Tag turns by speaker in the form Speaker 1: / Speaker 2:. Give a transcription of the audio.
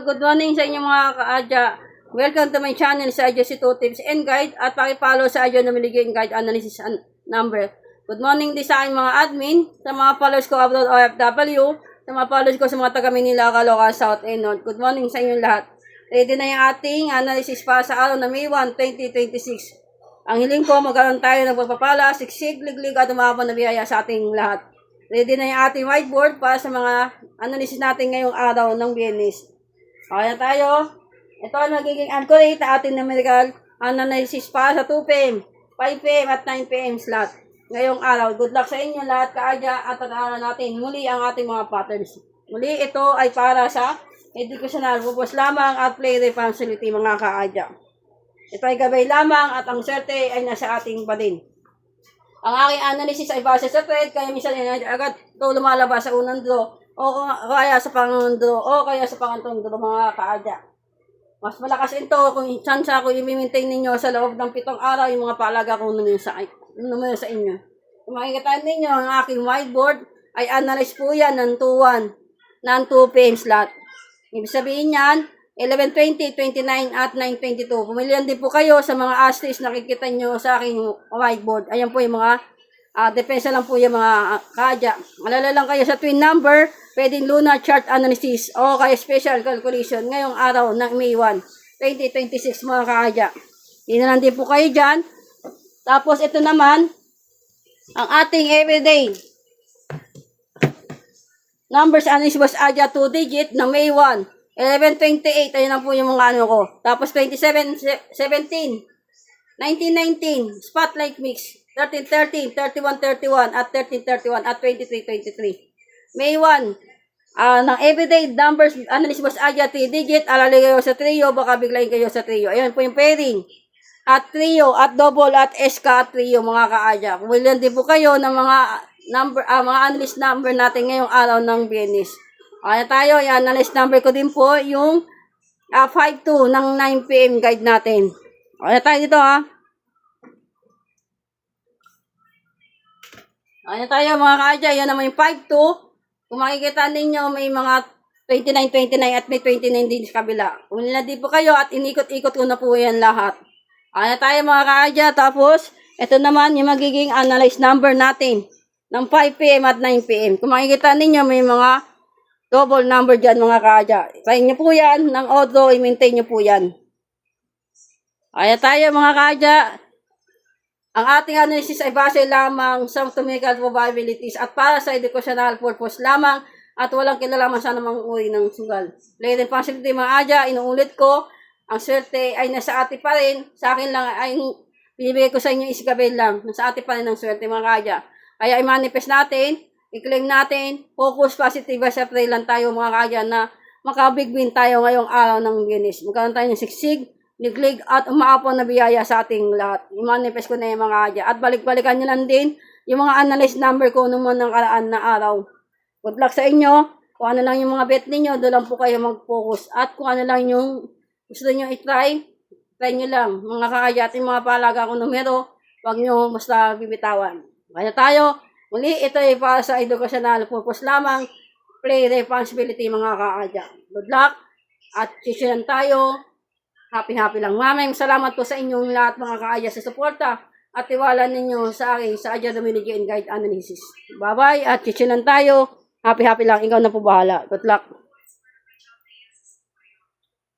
Speaker 1: Good morning sa inyo mga ka-adya. Welcome to my channel sa Adya Sito Tips and Guide at pakipollow sa Adya Namili Guide Analysis Number. Good morning din sa aking mga admin, sa mga followers ko abroad OFW, sa mga followers ko sa mga taga Manila, Caloocan, South and North. Good morning sa inyo lahat. Ready na yung ating analysis para sa araw na May 1, 2026. Ang hiling ko, magkaroon tayo ng pagpapala, siksik, liglig at umabang na biyaya sa ating lahat. Ready na yung ating whiteboard para sa mga analysis natin ngayong araw ng Biyernes. Okay na tayo. Ito ang magiging accurate na ating numerical analysis para sa 2 p.m., 5 p.m. at 9 p.m. slot ngayong araw. Good luck sa inyo lahat ka-adya at pag-aaral natin muli ang ating mga patterns. Muli ito ay para sa educational purpose lamang at play responsibility mga ka-adya. Ito ay gabay lamang at ang swerte ay nasa ating pa din. Ang aking analysis ay base sa trade, kaya minsan agad ito lumalabas sa unang draw o kaya sa pangalawang draw o kaya sa pangatlong draw mga kaadya. Mas malakas ito kung chance ko i-maintain ninyo sa loob ng 7 araw yung mga paalaga kong numero sa inyo. Kung makikita ninyo, ang aking whiteboard ay analyze po yan ng 2-1 ng 2 p.m. slot. Ibig sabihin yan, 11:20, 29 at 9:22. Pumilihan din po kayo sa mga asterisk na nakikita nyo sa aking whiteboard. Ayan po yung mga depensa lang po yung mga kaadya. Malala lang kayo sa twin number, pwedeng lunar chart analysis o kaya special calculation ngayong araw ng May 1, 2026 mga kaadya. Hinalan din po kayo dyan. Tapos ito naman, ang ating everyday numbers analysis was adya 2 digit ng May 1. 11:28, ayun lang po yung mga ano ko. Tapos 27:17, 19:19, spotlight mix, 13:13, 31:31, at 13:31, at 23:23. May 1, ng everyday numbers analysis was adya 3 digit, alali kayo sa trio, baka biglayin kayo sa trio. Ayun po yung pairing. At trio, at double, at SK, at trio, mga ka-adya. Kumilan din po kayo ng mga number, mga analysis number natin ngayong araw ng Biyernes. Okay tayo, yung analysis number ko din po, yung 5-2 ng 9 p.m. guide natin. Okay tayo dito ha. Okay tayo mga kaadya, yan naman yung 5-2. Kung makikita ninyo, may mga 29-29 at may 29 din sa kabila. Kung din po kayo at inikot-ikot ko na po yan lahat. Okay tayo mga kaadya, tapos ito naman yung magiging analysis number natin ng 5 p.m. at 9 p.m. Kung makikita ninyo, may mga double number dyan mga kaadya. Try nyo po yan, ng auto, i-maintain nyo po yan. Kaya tayo mga kaadya, ang ating analysis ay base lamang sa mathematical probabilities at para sa educational purpose lamang at walang kinalaman sa namang uri ng sugal. Play and possibility mga kaadya, inuulit ko, ang swerte ay nasa atin pa rin, sa akin lang ay binibigay ko sa inyo isigabay lang, nasa atin pa rin ang swerte mga kaadya. Kaya i-manifest natin, i-claim natin, focus positive sa pray lang tayo mga kaadya na makabig win tayo ngayong araw ng Biyernes. Magkaroon tayo ng siksig, liglig at umaapon na biyaya sa ating lahat. I-manifest ko na yung mga kaadya. At balik-balikan nyo lang din yung mga analysis number ko naman ng karaan na araw. Good luck sa inyo. Kung ano lang yung mga bet ninyo, doon lang po kayo mag-focus. At kung ano lang yung gusto nyo i-try, try nyo lang. Mga kaadya at yung mga palaga kong numero, huwag nyo basta bibitawan. Kaya tayo. Muli, ito ay para sa educational purpose lamang. Play responsibility mga kaadya. Good luck. At sisiyan tayo. Happy lang. Maraming salamat po sa inyong lahat mga kaadya sa suporta at tiwala ninyo sa akin sa Adya Namili Guide Analysis. Bye-bye at sisiyan tayo. Happy lang. Ikaw na po bahala. Good luck.